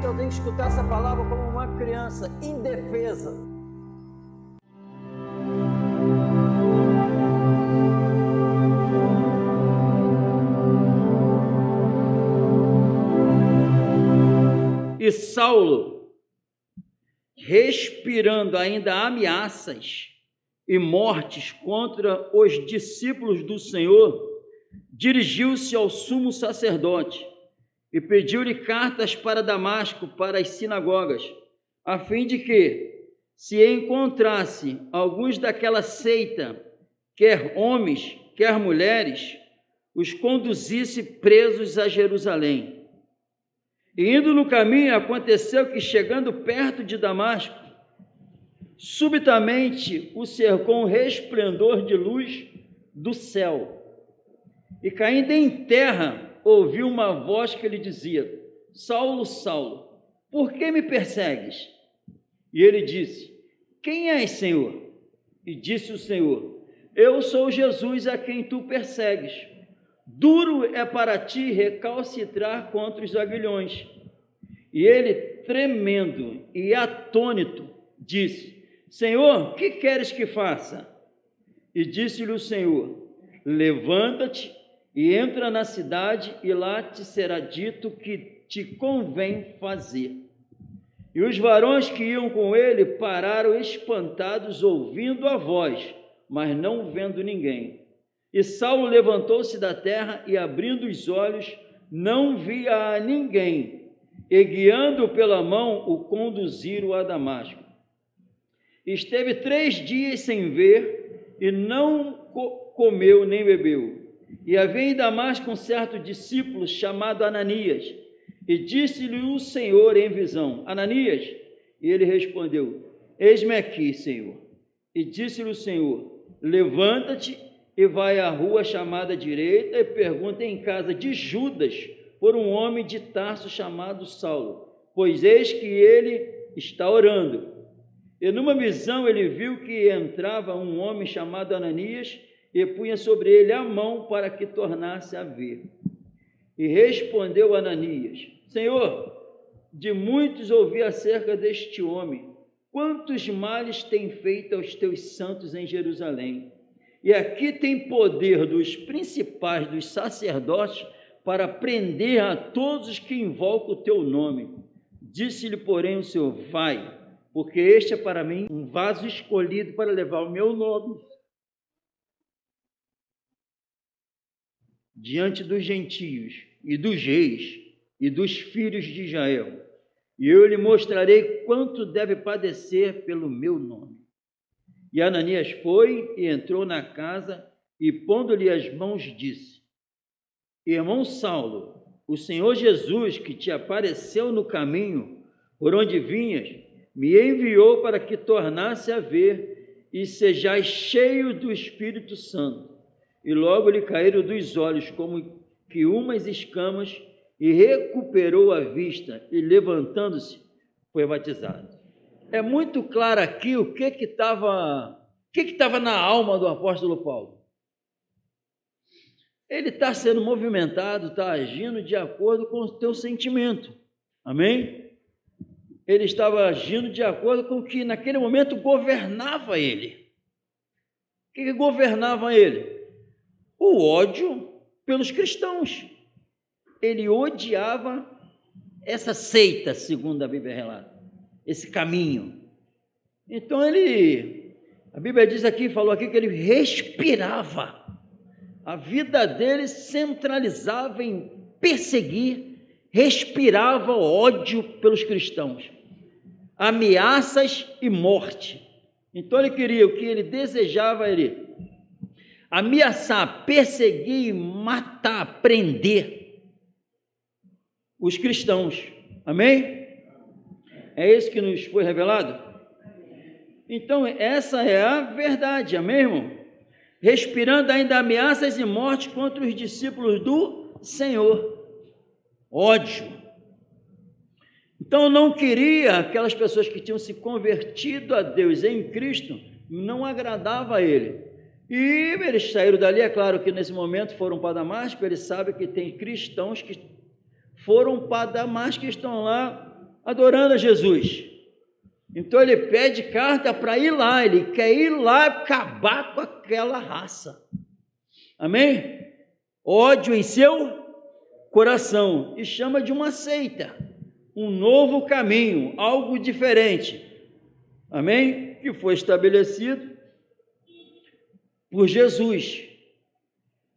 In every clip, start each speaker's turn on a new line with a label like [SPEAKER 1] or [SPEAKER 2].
[SPEAKER 1] eu tenho que escutar essa palavra como uma criança indefesa.
[SPEAKER 2] E Saulo, respirando ainda ameaças e mortes contra os discípulos do Senhor, dirigiu-se ao sumo sacerdote e pediu-lhe cartas para Damasco, para as sinagogas, a fim de que, se encontrasse alguns daquela seita, quer homens, quer mulheres, os conduzisse presos a Jerusalém. E indo no caminho, aconteceu que, chegando perto de Damasco, subitamente o cercou um resplendor de luz do céu. E caindo em terra, ouviu uma voz que lhe dizia: Saulo, Saulo, por que me persegues? E ele disse: Quem és, Senhor? E disse o Senhor: Eu sou Jesus a quem tu persegues. Duro é para ti recalcitrar contra os aguilhões. E ele, tremendo e atônito, disse: Senhor, que queres que faça? E disse-lhe o Senhor: Levanta-te e entra na cidade, e lá te será dito o que te convém fazer. E os varões que iam com ele pararam espantados, ouvindo a voz, mas não vendo ninguém. E Saulo levantou-se da terra e, abrindo os olhos, não via a ninguém, e guiando-o pela mão, o conduziram a Damasco. Esteve 3 dias sem ver, e não comeu nem bebeu. E havia em Damasco um certo discípulo chamado Ananias, e disse-lhe o Senhor em visão: Ananias? E ele respondeu: Eis-me aqui, Senhor. E disse-lhe o Senhor: Levanta-te e vai à rua chamada direita, e pergunta em casa de Judas por um homem de Tarso chamado Saulo, pois eis que ele está orando. E numa visão ele viu que entrava um homem chamado Ananias, e punha sobre ele a mão para que tornasse a ver. E respondeu Ananias: Senhor, de muitos ouvi acerca deste homem, quantos males tem feito aos teus santos em Jerusalém. E aqui tem poder dos principais dos sacerdotes para prender a todos os que invocam o teu nome. Disse-lhe, porém, o Senhor: vai, porque este é para mim um vaso escolhido para levar o meu nome diante dos gentios e dos reis e dos filhos de Israel, e eu lhe mostrarei quanto deve padecer pelo meu nome. E Ananias foi e entrou na casa, e pondo-lhe as mãos, disse: Irmão Saulo, o Senhor Jesus, que te apareceu no caminho por onde vinhas, me enviou para que tornasse a ver e sejais cheio do Espírito Santo. E logo lhe caíram dos olhos como que umas escamas, e recuperou a vista, e levantando-se, foi batizado. É muito claro aqui o que estava na alma do apóstolo Paulo. Ele está sendo movimentado, está agindo de acordo com o teu sentimento. Amém? Ele estava agindo de acordo com o que naquele momento governava ele. O que governava ele? O ódio pelos cristãos. Ele odiava essa seita, segundo a Bíblia relata, esse caminho. Então a Bíblia diz aqui, falou aqui que ele respirava. A vida dele centralizava em perseguir, respirava ódio pelos cristãos, ameaças e morte. Então ele queria, o que ele desejava, ele ameaçar, perseguir, matar, prender os cristãos. Amém? É isso que nos foi revelado? Então essa é a verdade, amém, irmão? Respirando ainda ameaças e morte contra os discípulos do Senhor. Ódio. Então não queria, aquelas pessoas que tinham se convertido a Deus em Cristo, não agradava a ele. E eles saíram dali, é claro que nesse momento foram para Damasco. Ele sabe que tem cristãos que foram para Damasco, que estão lá adorando a Jesus. Então ele pede carta para ir lá, ele quer ir lá acabar com aquela raça. Amém? Ódio em seu coração, e chama de uma seita, um novo caminho, algo diferente. Amém? Que foi estabelecido por Jesus.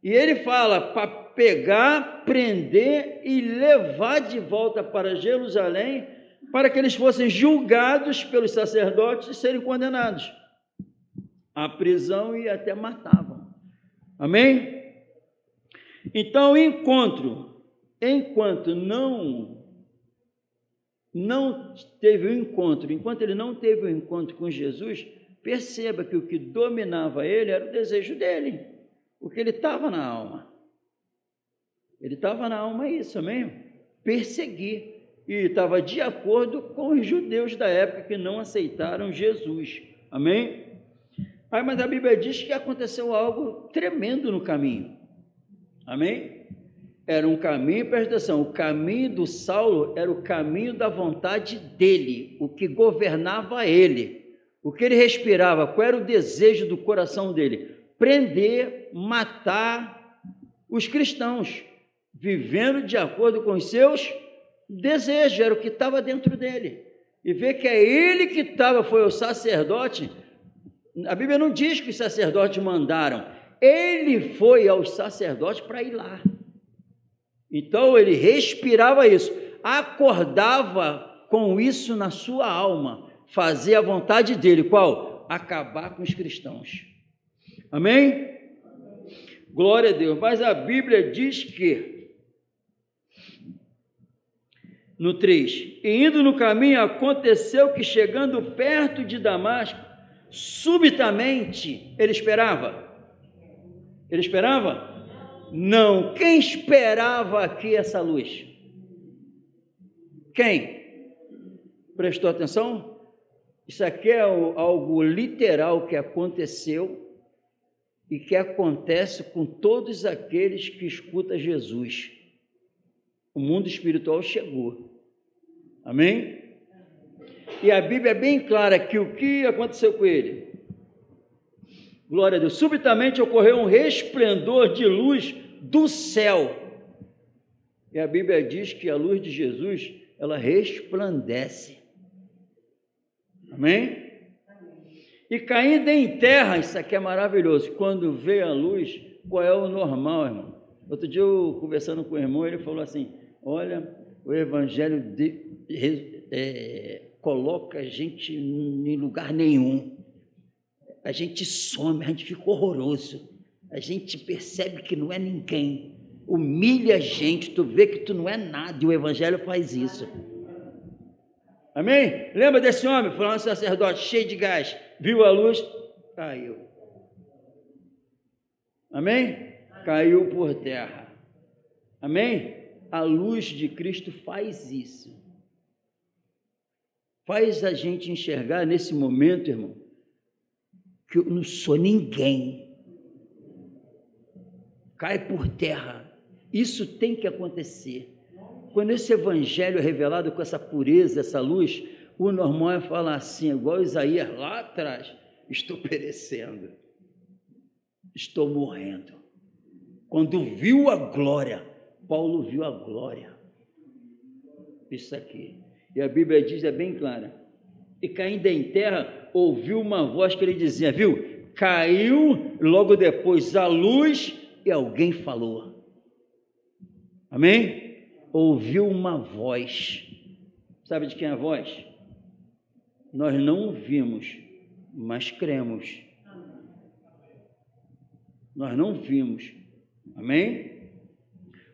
[SPEAKER 2] E ele fala para pegar, prender e levar de volta para Jerusalém, para que eles fossem julgados pelos sacerdotes e serem condenados à prisão e até matavam. Amém? Então, enquanto não teve o encontro, enquanto ele não teve o encontro com Jesus, perceba que o que dominava ele era o desejo dele, porque ele estava na alma. Ele estava na alma isso, amém? Perseguir. E estava de acordo com os judeus da época que não aceitaram Jesus. Amém? Mas a Bíblia diz que aconteceu algo tremendo no caminho. Amém? Era um caminho, presta atenção, o caminho do Saulo era o caminho da vontade dele, o que governava ele, o que ele respirava, qual era o desejo do coração dele? Prender, matar os cristãos, vivendo de acordo com os seus desejos, era o que estava dentro dele. E ver que é ele que estava, foi o sacerdote. A Bíblia não diz que os sacerdotes mandaram, ele foi aos sacerdotes para ir lá. Então ele respirava isso, acordava com isso na sua alma, fazia a vontade dele, qual? Acabar com os cristãos. Amém? Glória a Deus. Mas a Bíblia diz que no 3, e indo no caminho, aconteceu que chegando perto de Damasco, subitamente, ele esperava? Ele esperava? Não. Quem esperava aqui essa luz? Quem? Prestou atenção? Isso aqui é algo literal que aconteceu e que acontece com todos aqueles que escutam Jesus. O mundo espiritual chegou. Amém? E a Bíblia é bem clara que o que aconteceu com ele? Glória a Deus. Subitamente ocorreu um resplendor de luz do céu. E a Bíblia diz que a luz de Jesus, ela resplandece. Amém? E caindo em terra, isso aqui é maravilhoso. Quando vê a luz, qual é o normal, irmão? Outro dia eu conversando com o irmão, ele falou assim, olha, o Evangelho coloca a gente em lugar nenhum. A gente some, a gente fica horroroso. A gente percebe que não é ninguém. Humilha a gente, tu vê que tu não é nada. E o Evangelho faz isso. Amém? Lembra desse homem, falando sacerdote, cheio de gás, viu a luz, caiu. Amém? Caiu por terra. Amém? A luz de Cristo faz isso. Faz a gente enxergar nesse momento, irmão, que eu não sou ninguém. Cai por terra. Isso tem que acontecer. Quando esse evangelho é revelado com essa pureza, essa luz, o normal é falar assim, igual Isaías lá atrás, estou perecendo, estou morrendo. Quando viu a glória, Paulo viu a glória. Isso aqui. E a Bíblia diz, é bem clara. E caindo em terra, ouviu uma voz que ele dizia, viu? Caiu, logo depois a luz e alguém falou. Amém? Ouviu uma voz. Sabe de quem é a voz? Nós não ouvimos, mas cremos. Nós não vimos. Amém?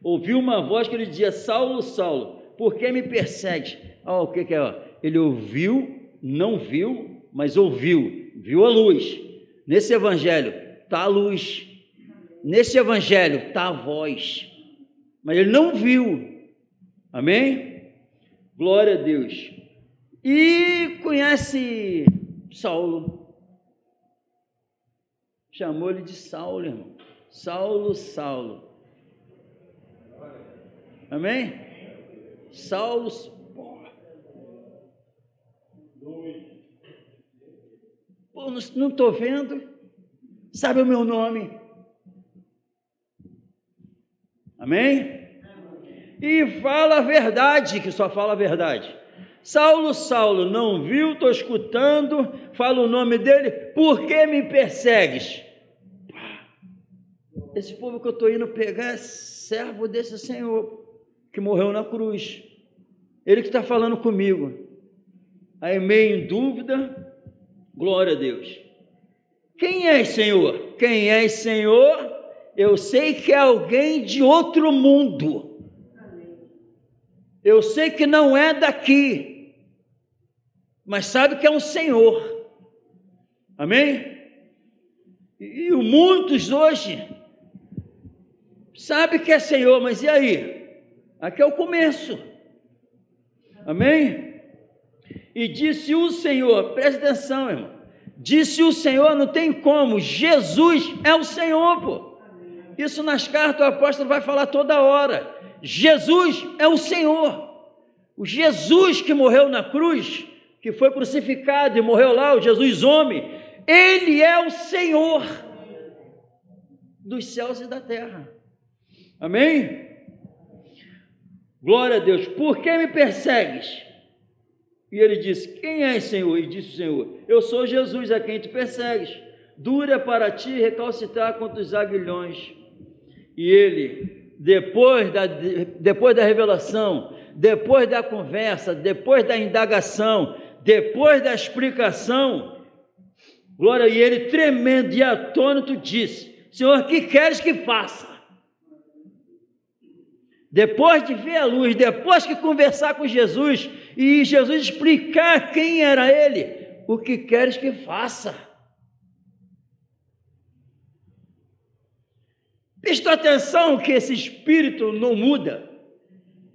[SPEAKER 2] Ouviu uma voz que ele dizia, Saulo, Saulo, por que me persegues? O que é? Ele ouviu, não viu, mas ouviu. Viu a luz. Nesse evangelho está a luz. Nesse evangelho está a voz. Mas ele não viu. Amém? Glória a Deus. E conhece Saulo. Chamou-lhe de Saulo, irmão. Saulo, Saulo. Amém? Saulo, não estou vendo, sabe o meu nome. Amém? E fala a verdade, que só fala a verdade. Saulo, Saulo, não viu, estou escutando, fala o nome dele, por que me persegues? Esse povo que eu estou indo pegar é servo desse Senhor, que morreu na cruz. Ele que está falando comigo. Aí, meio em dúvida, glória a Deus. Quem és, Senhor? Quem és, Senhor? Eu sei que é alguém de outro mundo. Eu sei que não é daqui, mas sabe que é um Senhor. Amém? E muitos hoje sabem que é Senhor, mas e aí? Aqui é o começo. Amém? E disse o Senhor, preste atenção, irmão. Disse o Senhor, não tem como, Jesus é o Senhor, pô. Isso nas cartas o apóstolo vai falar toda hora. Jesus é o Senhor. O Jesus que morreu na cruz, que foi crucificado e morreu lá, o Jesus homem, ele é o Senhor dos céus e da terra. Amém? Glória a Deus. Por que me persegues? E ele disse, quem és, Senhor? E disse o Senhor, eu sou Jesus a quem tu persegues. Dura é para ti recalcitrar contra os aguilhões. E ele, depois da revelação, depois da conversa, depois da indagação, depois da explicação, glória, e ele tremendo e atônito disse, Senhor, que queres que faça? Depois de ver a luz, depois que conversar com Jesus, e Jesus explicar quem era ele, o que queres que faça? Presta atenção que esse espírito não muda,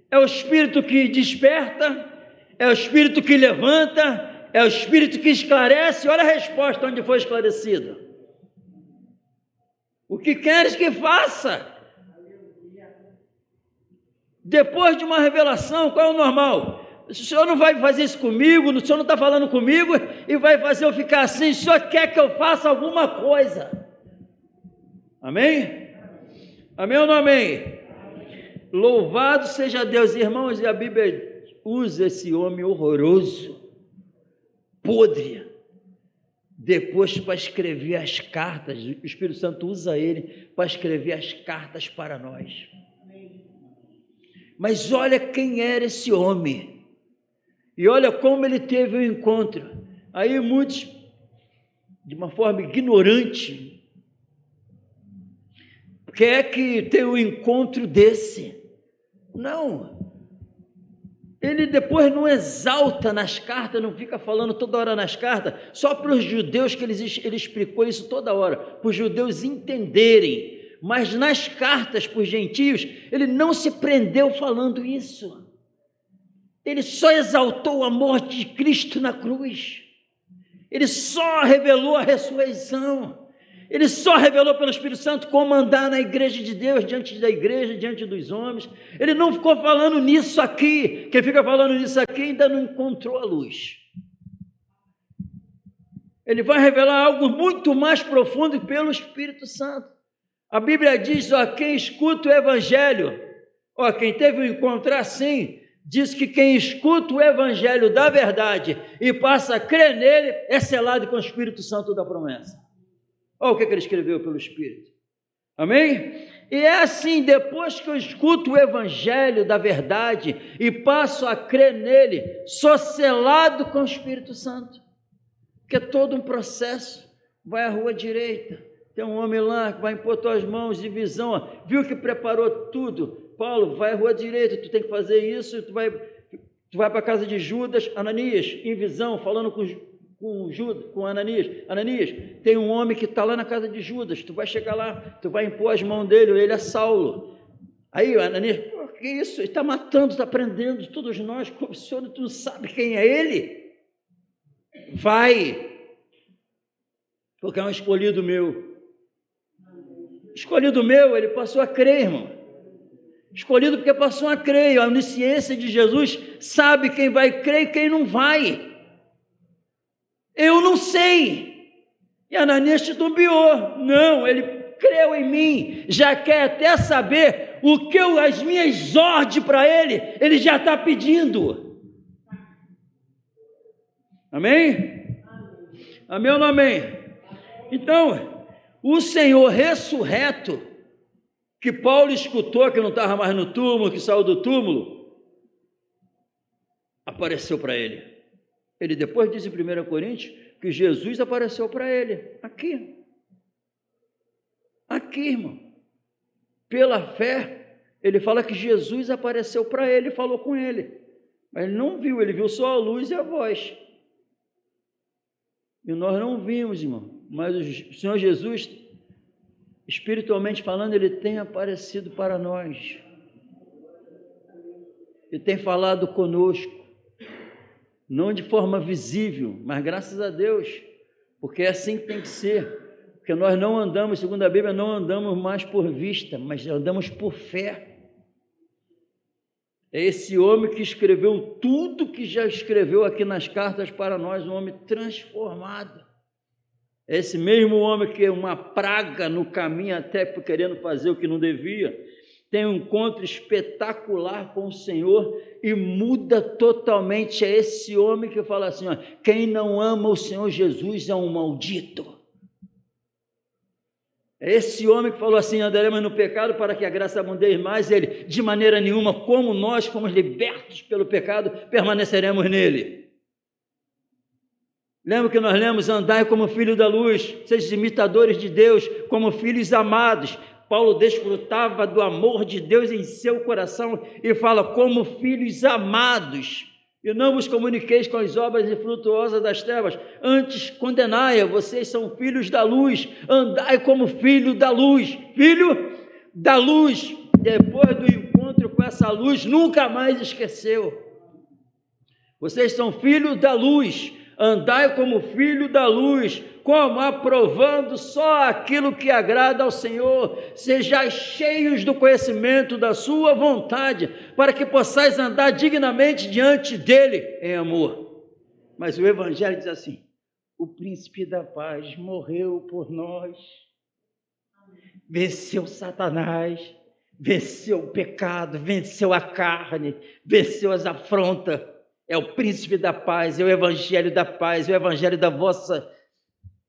[SPEAKER 2] é o espírito que desperta, é o espírito que levanta, é o espírito que esclarece. Olha a resposta onde foi esclarecido. O que queres que faça? Depois de uma revelação, qual é o normal? O Senhor não vai fazer isso comigo, o Senhor não está falando comigo e vai fazer eu ficar assim, o Senhor quer que eu faça alguma coisa. Amém? Amém ou não amém? Louvado seja Deus, irmãos, e a Bíblia usa esse homem horroroso, podre, depois para escrever as cartas. O Espírito Santo usa ele para escrever as cartas para nós. Mas olha quem era esse homem, e olha como ele teve um encontro. Aí muitos, de uma forma ignorante, quer que tenha um encontro desse. Não, ele depois não exalta nas cartas, não fica falando toda hora nas cartas, só para os judeus que ele explicou isso toda hora, para os judeus entenderem. Mas nas cartas para os gentios, ele não se prendeu falando isso. Ele só exaltou a morte de Cristo na cruz. Ele só revelou a ressurreição. Ele só revelou pelo Espírito Santo como andar na igreja de Deus, diante da igreja, diante dos homens. Ele não ficou falando nisso aqui. Quem fica falando nisso aqui ainda não encontrou a luz. Ele vai revelar algo muito mais profundo pelo Espírito Santo. A Bíblia diz, quem escuta o Evangelho, quem teve um encontro assim, diz que quem escuta o Evangelho da verdade e passa a crer nele, é selado com o Espírito Santo da promessa. Olha o que ele escreveu pelo Espírito. Amém? E é assim, depois que eu escuto o Evangelho da verdade e passo a crer nele, sou selado com o Espírito Santo. Que é todo um processo. Vai à rua direita. Tem um homem lá que vai impor tuas mãos de visão, viu que preparou tudo. Paulo, vai à rua direita, tu tem que fazer isso, tu vai para a casa de Judas, Ananias, em visão, falando com Ananias. Ananias, tem um homem que está lá na casa de Judas, tu vai chegar lá, tu vai impor as mãos dele, ele é Saulo. Aí Ananias, que isso? Ele está matando, está prendendo todos nós, o senhor tu não sabe quem é ele? Vai, porque é um escolhido meu. Escolhido meu, ele passou a crer, irmão. Escolhido porque passou a crer. A onisciência de Jesus sabe quem vai crer e quem não vai. Eu não sei. E Ananias titubeou. Não, ele creu em mim, já quer até saber o que as minhas ordens para ele já está pedindo. Amém? Amém ou não amém? Então, o Senhor ressurreto, que Paulo escutou, que não estava mais no túmulo, que saiu do túmulo, apareceu para ele. Ele depois diz em 1 Coríntios que Jesus apareceu para ele, aqui, irmão, pela fé. Ele fala que Jesus apareceu para ele e falou com ele, mas ele não viu, ele viu só a luz e a voz, e nós não vimos, irmão, mas o Senhor Jesus, espiritualmente falando, ele tem aparecido para nós, ele tem falado conosco, não de forma visível, mas graças a Deus, porque é assim que tem que ser, porque nós não andamos, segundo a Bíblia, não andamos mais por vista, mas andamos por fé. É esse homem que escreveu tudo que já escreveu aqui nas cartas para nós, um homem transformado. É esse mesmo homem que é uma praga no caminho, até querendo fazer o que não devia, tem um encontro espetacular com o Senhor e muda totalmente. É esse homem que fala assim, ó, quem não ama o Senhor Jesus é um maldito. É esse homem que falou assim, andaremos no pecado para que a graça abundeie mais. Ele, de maneira nenhuma, como nós fomos libertos pelo pecado, permaneceremos nele. Lembra que nós lemos, andai como filho da luz, sejam imitadores de Deus, como filhos amados. Paulo desfrutava do amor de Deus em seu coração e fala, como filhos amados, e não vos comuniqueis com as obras infrutuosas das trevas, antes condenai-a, vocês são filhos da luz, andai como filho da luz, depois do encontro com essa luz, nunca mais esqueceu, vocês são filhos da luz, andai como filho da luz, como aprovando só aquilo que agrada ao Senhor, sejais cheios do conhecimento da sua vontade, para que possais andar dignamente diante dele em amor. Mas o Evangelho diz assim, o príncipe da paz morreu por nós, venceu Satanás, venceu o pecado, venceu a carne, venceu as afrontas, é o príncipe da paz, é o Evangelho da paz, é o Evangelho da vossa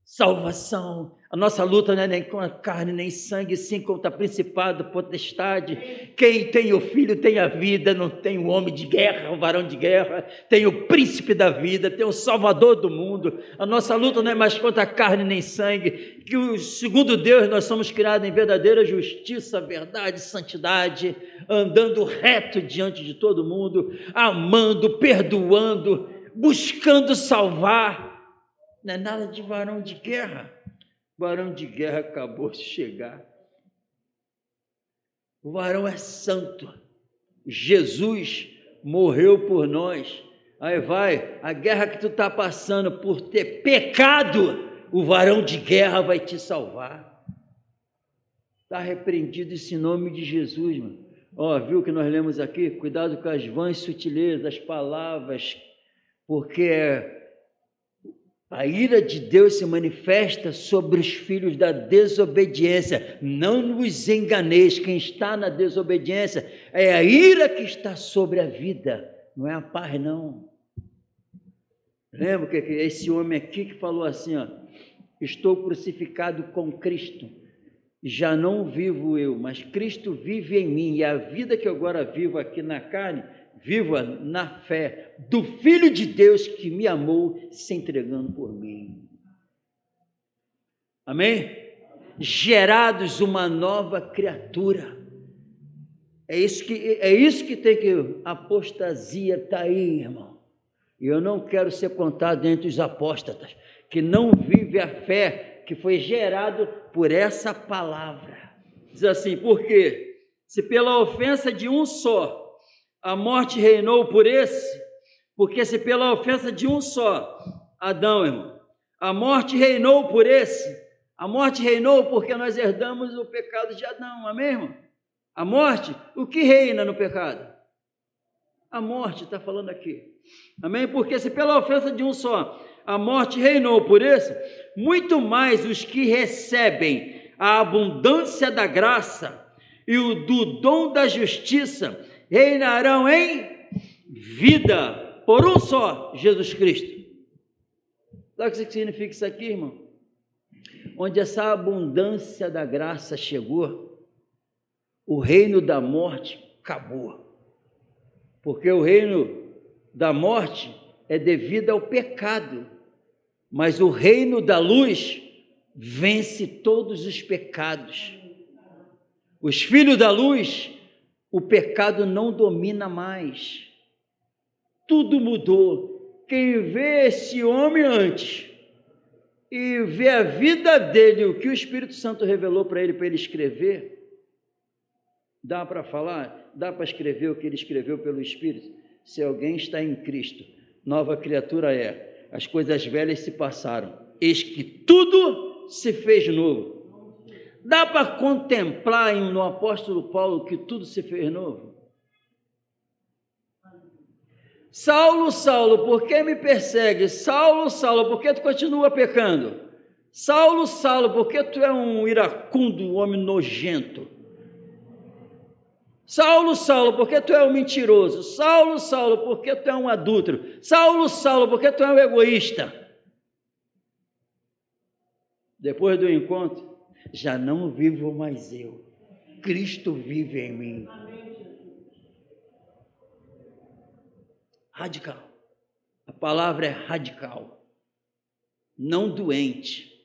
[SPEAKER 2] salvação. A nossa luta não é nem com a carne nem sangue, sim contra principado, potestade. Quem tem o filho tem a vida, não tem o homem de guerra, o varão de guerra, tem o príncipe da vida, tem o salvador do mundo. A nossa luta não é mais contra a carne nem sangue, que segundo Deus nós somos criados em verdadeira justiça, verdade, santidade, andando reto diante de todo mundo, amando, perdoando, buscando salvar. Não é nada de varão de guerra. O varão de guerra acabou de chegar. O varão é santo. Jesus morreu por nós. Aí vai, a guerra que tu está passando por ter pecado, o varão de guerra vai te salvar. Está repreendido esse nome de Jesus, mano. Ó, viu que nós lemos aqui? Cuidado com as vãs sutilezas das palavras, porque a ira de Deus se manifesta sobre os filhos da desobediência. Não vos enganeis, quem está na desobediência é a ira que está sobre a vida, não é a paz, não. Lembra que esse homem aqui que falou assim, ó, estou crucificado com Cristo, já não vivo eu, mas Cristo vive em mim, e a vida que eu agora vivo aqui na carne, viva na fé do Filho de Deus que me amou, se entregando por mim. Amém? Gerados uma nova criatura. É isso que tem que... apostasia está aí, irmão. E eu não quero ser contado entre os apóstatas, que não vive a fé que foi gerado por essa palavra. Diz assim, por quê? Se pela ofensa de um só a morte reinou por esse, porque se pela ofensa de um só, Adão, irmão, a morte reinou por esse, a morte reinou porque nós herdamos o pecado de Adão, amém, irmão? A morte, o que reina no pecado? A morte, está falando aqui, amém? Porque se pela ofensa de um só, a morte reinou. Por isso, muito mais os que recebem a abundância da graça e o do dom da justiça reinarão em vida por um só, Jesus Cristo. Sabe o que significa isso aqui, irmão? Onde essa abundância da graça chegou, o reino da morte acabou. Porque o reino da morte é devido ao pecado, mas o reino da luz vence todos os pecados. Os filhos da luz, o pecado não domina mais. Tudo mudou. Quem vê esse homem antes e vê a vida dele, o que o Espírito Santo revelou para ele escrever, dá para falar, dá para escrever o que ele escreveu pelo Espírito. Se alguém está em Cristo, nova criatura é. As coisas velhas se passaram, eis que tudo se fez novo. Dá para contemplar no apóstolo Paulo que tudo se fez novo? Saulo, Saulo, por que me persegue? Saulo, Saulo, por que tu continua pecando? Saulo, Saulo, por que tu é um iracundo, um homem nojento? Saulo, Saulo, por que tu é um mentiroso? Saulo, Saulo, por que tu é um adúltero? Saulo, Saulo, por que tu é um egoísta? Depois do encontro, já não vivo mais eu, Cristo vive em mim. Radical. A palavra é radical. Não doente,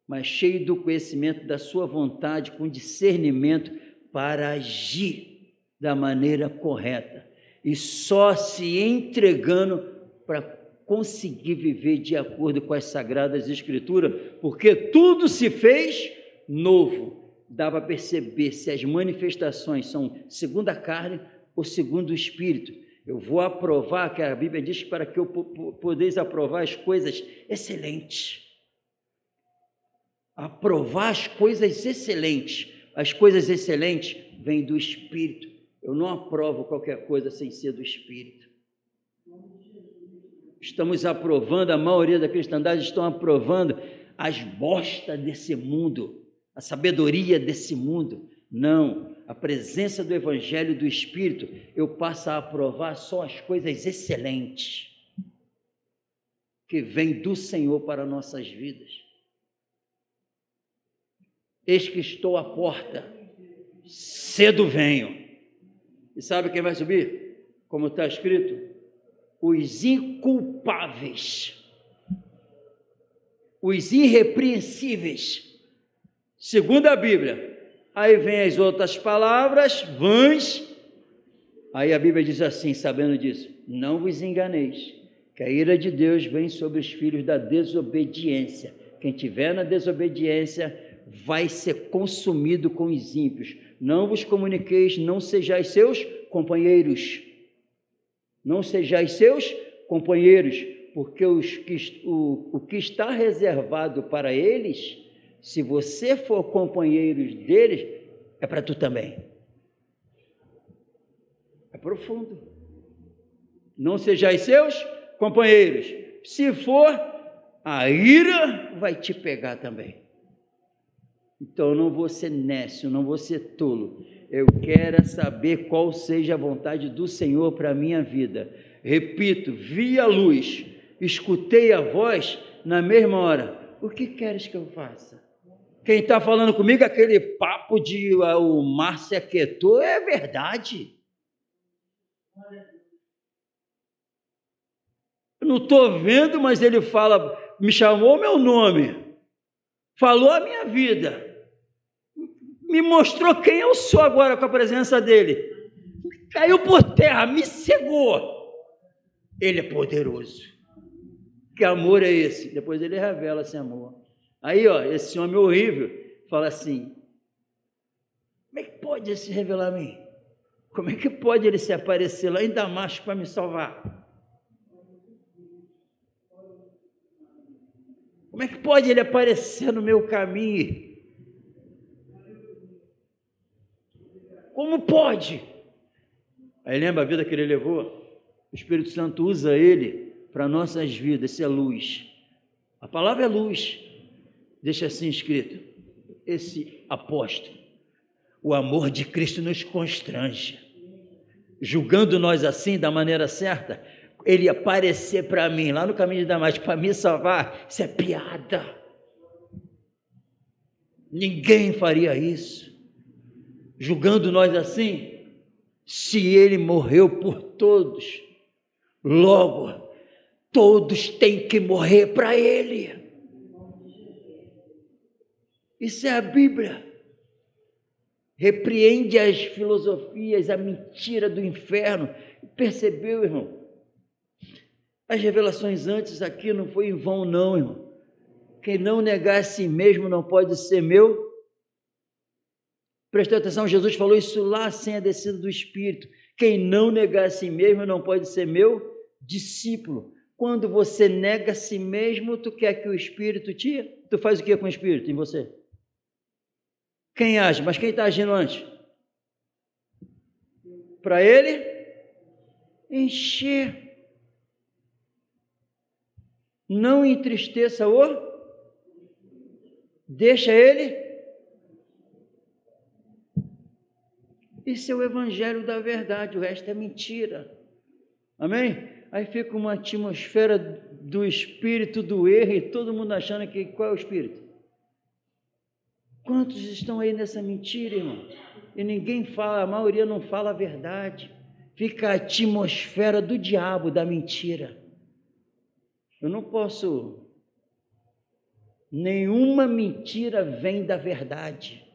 [SPEAKER 2] mas cheio do conhecimento da sua vontade, com discernimento para agir da maneira correta e só se entregando para conseguir viver de acordo com as Sagradas Escrituras, porque tudo se fez novo. Dá para perceber se as manifestações são segundo a carne ou segundo o Espírito. Eu vou aprovar, que a Bíblia diz que para que eu podeis aprovar as coisas excelentes. Aprovar as coisas excelentes. As coisas excelentes vêm do Espírito. Eu não aprovo qualquer coisa sem ser do Espírito. Estamos aprovando, a maioria da cristandade estão aprovando as bostas desse mundo, a sabedoria desse mundo. Não, a presença do Evangelho do Espírito, eu passo a aprovar só as coisas excelentes que vêm do Senhor para nossas vidas. Eis que estou à porta, cedo venho. E sabe quem vai subir? Como está escrito? Os inculpáveis, os irrepreensíveis, segundo a Bíblia. Aí vem as outras palavras, vãs. Aí a Bíblia diz assim, sabendo disso: não vos enganeis, que a ira de Deus vem sobre os filhos da desobediência. Quem estiver na desobediência vai ser consumido com os ímpios. Não vos comuniqueis, não sejais seus companheiros. Não sejais seus companheiros, porque o que está reservado para eles, se você for companheiro deles, é para tu também. É profundo. Não sejais seus companheiros. Se for, a ira vai te pegar também. Então, eu não vou ser nécio, não vou ser tolo. Eu quero saber qual seja a vontade do Senhor para a minha vida. Repito, vi a luz, escutei a voz na mesma hora. O que queres que eu faça? Quem está falando comigo, aquele papo de o mar se aquietou, é verdade. Eu não estou vendo, mas ele fala, me chamou meu nome, falou a minha vida, me mostrou quem eu sou agora com a presença dele. Caiu por terra, me cegou. Ele é poderoso. Que amor é esse? Depois ele revela esse amor. Aí, ó, esse homem horrível fala assim: como é que pode ele se revelar a mim? Como é que pode ele se aparecer lá em Damasco para me salvar? Como é que pode ele aparecer no meu caminho? Como pode? Aí lembra a vida que ele levou? O Espírito Santo usa ele para nossas vidas, isso é luz. A palavra é luz. Deixa assim escrito, esse apóstolo. O amor de Cristo nos constrange. Julgando nós assim, da maneira certa, ele aparecer para mim, lá no caminho de Damasco, para me salvar, isso é piada. Ninguém faria isso. Julgando nós assim, se ele morreu por todos, logo, todos têm que morrer para ele. Isso é a Bíblia. Repreende as filosofias, a mentira do inferno. Percebeu, irmão? As revelações antes aqui não foi em vão, não, irmão. Quem não negar a si mesmo não pode ser meu. Prestou atenção, Jesus falou isso lá sem a descida do Espírito. Quem não negar a si mesmo não pode ser meu discípulo. Quando você nega a si mesmo, tu quer que o Espírito tu faz o que com o Espírito em você? Quem age? Mas quem está agindo antes? Para ele encher. Não entristeça deixa ele. Esse é o evangelho da verdade, o resto é mentira. Amém? Aí fica uma atmosfera do espírito do erro e todo mundo achando que qual é o espírito? Quantos estão aí nessa mentira, irmão? E ninguém fala, a maioria não fala a verdade. Fica a atmosfera do diabo, da mentira. Eu não posso... Nenhuma mentira vem da verdade.